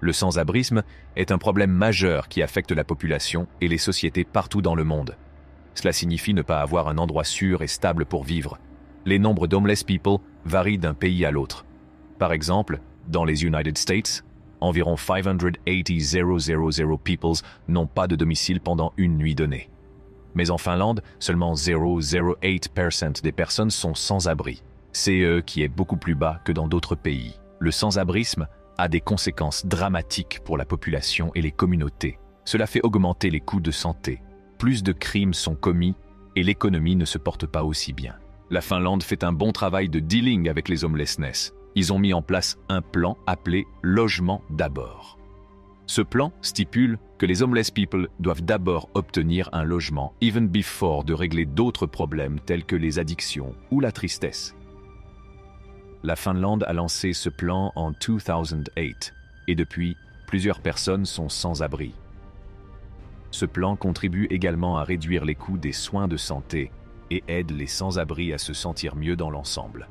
Le sans-abrisme est un problème majeur qui affecte la population et les sociétés partout dans le monde. Cela signifie ne pas avoir un endroit sûr et stable pour vivre. Les nombres d'homeless people varient d'un pays à l'autre. Par exemple, dans les United States, environ 580,000 peoples n'ont pas de domicile pendant une nuit donnée. Mais en Finlande, seulement 0,08% des personnes sont sans abri. CE qui est beaucoup plus bas que dans d'autres pays. Le sans-abrisme a des conséquences dramatiques pour la population et les communautés. Cela fait augmenter les coûts de santé. Plus de crimes sont commis et l'économie ne se porte pas aussi bien. La Finlande fait un bon travail de dealing avec les homelessness. Ils ont mis en place un plan appelé « Logement d'abord ». Ce plan stipule que les homeless people doivent d'abord obtenir un logement, even before de régler d'autres problèmes tels que les addictions ou la tristesse. La Finlande a lancé ce plan en 2008 et depuis, plusieurs personnes sont sans abri. Ce plan contribue également à réduire les coûts des soins de santé et aide les sans-abri à se sentir mieux dans l'ensemble.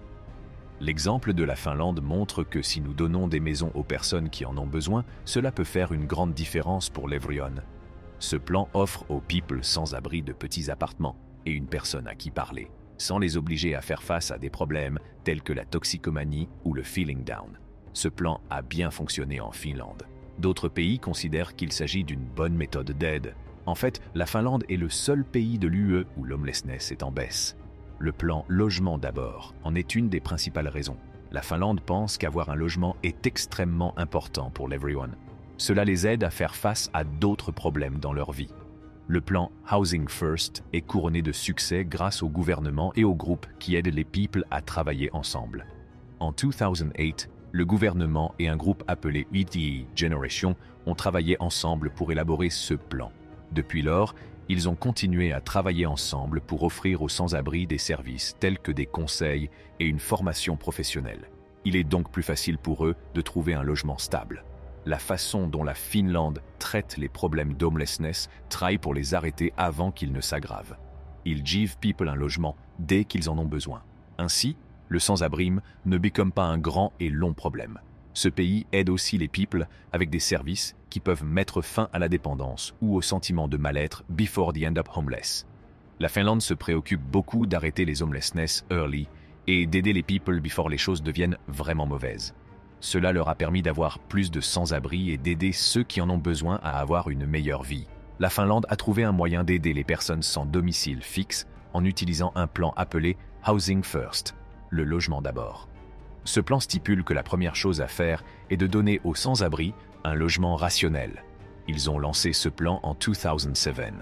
L'exemple de la Finlande montre que si nous donnons des maisons aux personnes qui en ont besoin, cela peut faire une grande différence pour l'Evrion. Ce plan offre aux people sans-abri de petits appartements et une personne à qui parler, sans les obliger à faire face à des problèmes tels que la toxicomanie ou le feeling down. Ce plan a bien fonctionné en Finlande. D'autres pays considèrent qu'il s'agit d'une bonne méthode d'aide. En fait, la Finlande est le seul pays de l'UE où l'homelessness est en baisse. Le plan Logement d'abord en est une des principales raisons. La Finlande pense qu'avoir un logement est extrêmement important pour l'Everyone. Cela les aide à faire face à d'autres problèmes dans leur vie. Le plan Housing First est couronné de succès grâce au gouvernement et aux groupes qui aident les people à travailler ensemble. En 2008, le gouvernement et un groupe appelé ETE Generation ont travaillé ensemble pour élaborer ce plan. Depuis lors, ils ont continué à travailler ensemble pour offrir aux sans-abri des services tels que des conseils et une formation professionnelle. Il est donc plus facile pour eux de trouver un logement stable. La façon dont la Finlande traite les problèmes d'homelessness travaille pour les arrêter avant qu'ils ne s'aggravent. Ils give people un logement dès qu'ils en ont besoin. Ainsi, le sans-abrisme ne become pas un grand et long problème. Ce pays aide aussi les people avec des services qui peuvent mettre fin à la dépendance ou au sentiment de mal-être before they end up homeless. La Finlande se préoccupe beaucoup d'arrêter les homelessness early et d'aider les people before les choses deviennent vraiment mauvaises. Cela leur a permis d'avoir plus de sans-abri et d'aider ceux qui en ont besoin à avoir une meilleure vie. La Finlande a trouvé un moyen d'aider les personnes sans domicile fixe en utilisant un plan appelé Housing First, le logement d'abord. Ce plan stipule que la première chose à faire est de donner aux sans-abri un logement rationnel. Ils ont lancé ce plan en 2007.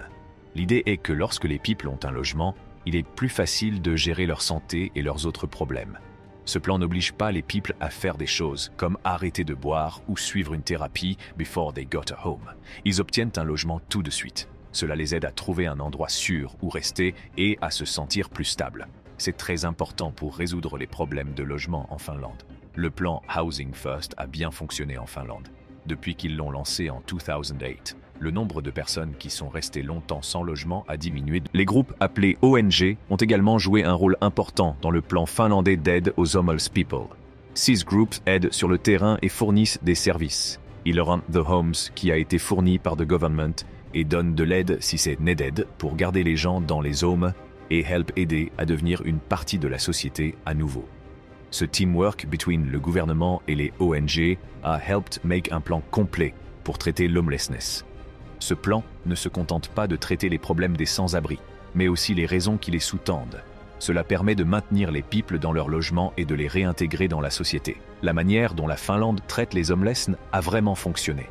L'idée est que lorsque les people ont un logement, il est plus facile de gérer leur santé et leurs autres problèmes. Ce plan n'oblige pas les people à faire des choses comme arrêter de boire ou suivre une thérapie before they got a home. Ils obtiennent un logement tout de suite. Cela les aide à trouver un endroit sûr où rester et à se sentir plus stable. C'est très important pour résoudre les problèmes de logement en Finlande. Le plan Housing First a bien fonctionné en Finlande. Depuis qu'ils l'ont lancé en 2008, le nombre de personnes qui sont restées longtemps sans logement a diminué. Les groupes appelés ONG ont également joué un rôle important dans le plan finlandais d'aide aux homeless people. Ces groupes aident sur le terrain et fournissent des services. Ils rendent the homes qui a été fourni par the government et donnent de l'aide si c'est needed pour garder les gens dans les homes et help aider à devenir une partie de la société à nouveau. Ce teamwork between le gouvernement et les ONG a helped make un plan complet pour traiter l'homelessness. Ce plan ne se contente pas de traiter les problèmes des sans-abri, mais aussi les raisons qui les sous-tendent. Cela permet de maintenir les people dans leur logement et de les réintégrer dans la société. La manière dont la Finlande traite les homeless a vraiment fonctionné.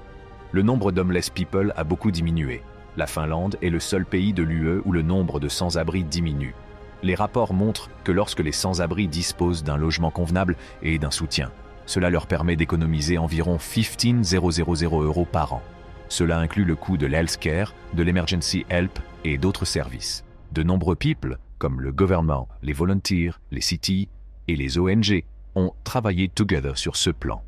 Le nombre d'homeless people a beaucoup diminué. La Finlande est le seul pays de l'UE où le nombre de sans-abri diminue. Les rapports montrent que lorsque les sans-abri disposent d'un logement convenable et d'un soutien, cela leur permet d'économiser environ 15 000 € par an. Cela inclut le coût de l'healthcare, de l'emergency help et d'autres services. De nombreux people, comme le gouvernement, les volunteers, les cities et les ONG, ont travaillé together sur ce plan.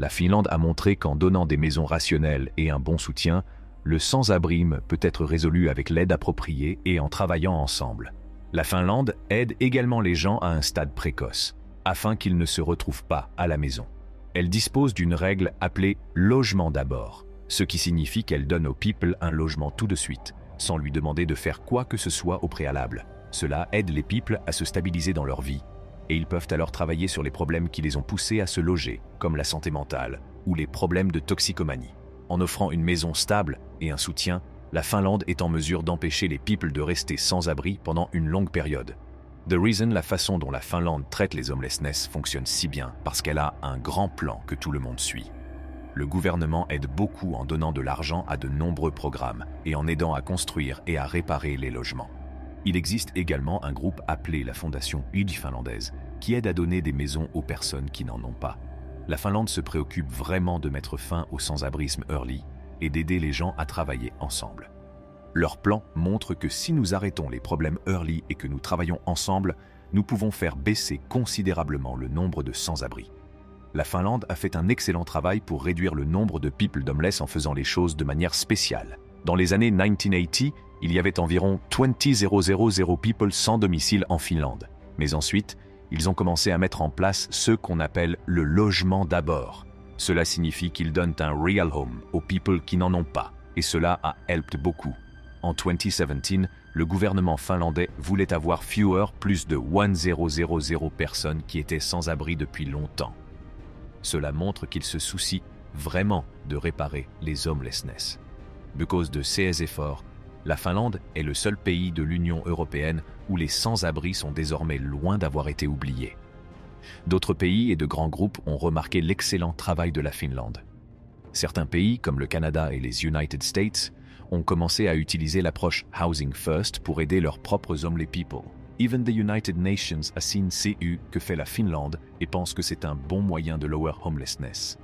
La Finlande a montré qu'en donnant des maisons rationnelles et un bon soutien, le sans-abrisme peut être résolu avec l'aide appropriée et en travaillant ensemble. La Finlande aide également les gens à un stade précoce, afin qu'ils ne se retrouvent pas à la maison. Elle dispose d'une règle appelée « logement d'abord », ce qui signifie qu'elle donne au people un logement tout de suite, sans lui demander de faire quoi que ce soit au préalable. Cela aide les people à se stabiliser dans leur vie, et ils peuvent alors travailler sur les problèmes qui les ont poussés à se loger, comme la santé mentale ou les problèmes de toxicomanie. En offrant une maison stable et un soutien, la Finlande est en mesure d'empêcher les people de rester sans abri pendant une longue période. The reason, la façon dont la Finlande traite les homelessness fonctionne si bien parce qu'elle a un grand plan que tout le monde suit. Le gouvernement aide beaucoup en donnant de l'argent à de nombreux programmes et en aidant à construire et à réparer les logements. Il existe également un groupe appelé la Fondation Ylji finlandaise qui aide à donner des maisons aux personnes qui n'en ont pas. La Finlande se préoccupe vraiment de mettre fin au sans-abrisme early et d'aider les gens à travailler ensemble. Leur plan montre que si nous arrêtons les problèmes early et que nous travaillons ensemble, nous pouvons faire baisser considérablement le nombre de sans-abri. La Finlande a fait un excellent travail pour réduire le nombre de people homeless en faisant les choses de manière spéciale. Dans les années 1980, il y avait environ 20,000 people sans domicile en Finlande. Mais ensuite, ils ont commencé à mettre en place ce qu'on appelle le logement d'abord. Cela signifie qu'ils donnent un real home aux people qui n'en ont pas, et cela a helped beaucoup. En 2017, le gouvernement finlandais voulait avoir plus de 1000 personnes qui étaient sans abri depuis longtemps. Cela montre qu'il se soucie vraiment de réparer les homelessness. À cause de ces efforts, la Finlande est le seul pays de l'Union européenne où les sans-abri sont désormais loin d'avoir été oubliés. D'autres pays et de grands groupes ont remarqué l'excellent travail de la Finlande. Certains pays, comme le Canada et les United States, ont commencé à utiliser l'approche Housing First pour aider leurs propres homeless people. Even the United Nations a seen que fait la Finlande et pense que c'est un bon moyen de lower homelessness.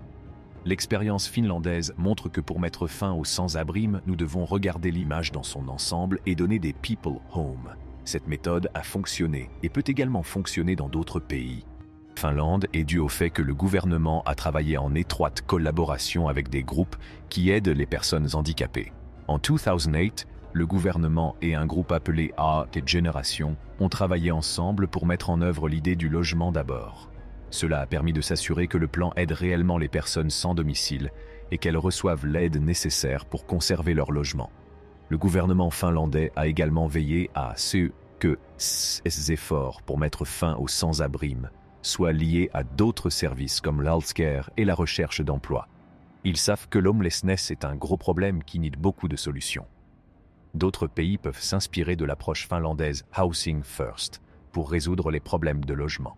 L'expérience finlandaise montre que pour mettre fin au sans-abrisme, nous devons regarder l'image dans son ensemble et donner des people home. Cette méthode a fonctionné et peut également fonctionner dans d'autres pays. Finlande est due au fait que le gouvernement a travaillé en étroite collaboration avec des groupes qui aident les personnes handicapées. En 2008, le gouvernement et un groupe appelé Art Generation ont travaillé ensemble pour mettre en œuvre l'idée du logement d'abord. Cela a permis de s'assurer que le plan aide réellement les personnes sans domicile et qu'elles reçoivent l'aide nécessaire pour conserver leur logement. Le gouvernement finlandais a également veillé à ce que ces efforts pour mettre fin au sans-abrisme soient liés à d'autres services comme l'healthcare et la recherche d'emploi. Ils savent que l'homelessness est un gros problème qui need beaucoup de solutions. D'autres pays peuvent s'inspirer de l'approche finlandaise Housing First pour résoudre les problèmes de logement.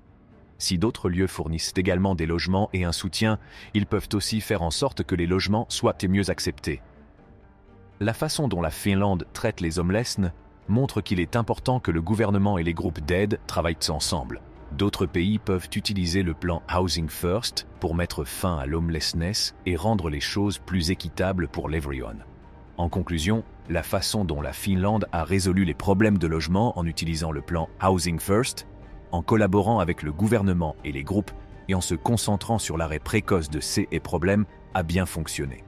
Si d'autres lieux fournissent également des logements et un soutien, ils peuvent aussi faire en sorte que les logements soient mieux acceptés. La façon dont la Finlande traite les homeless montre qu'il est important que le gouvernement et les groupes d'aide travaillent ensemble. D'autres pays peuvent utiliser le plan Housing First pour mettre fin à l'homelessness et rendre les choses plus équitables pour everyone. En conclusion, la façon dont la Finlande a résolu les problèmes de logement en utilisant le plan Housing First, en collaborant avec le gouvernement et les groupes et en se concentrant sur l'arrêt précoce de ces problèmes a bien fonctionné.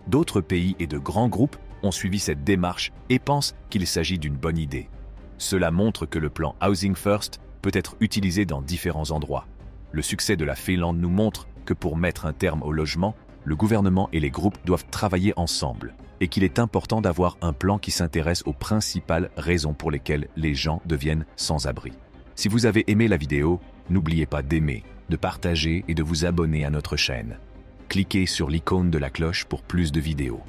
D'autres pays et de grands groupes ont suivi cette démarche et pensent qu'il s'agit d'une bonne idée. Cela montre que le plan Housing First peut être utilisé dans différents endroits. Le succès de la Finlande nous montre que pour mettre un terme au logement, le gouvernement et les groupes doivent travailler ensemble et qu'il est important d'avoir un plan qui s'intéresse aux principales raisons pour lesquelles les gens deviennent sans abri. Si vous avez aimé la vidéo, n'oubliez pas d'aimer, de partager et de vous abonner à notre chaîne. Cliquez sur l'icône de la cloche pour plus de vidéos.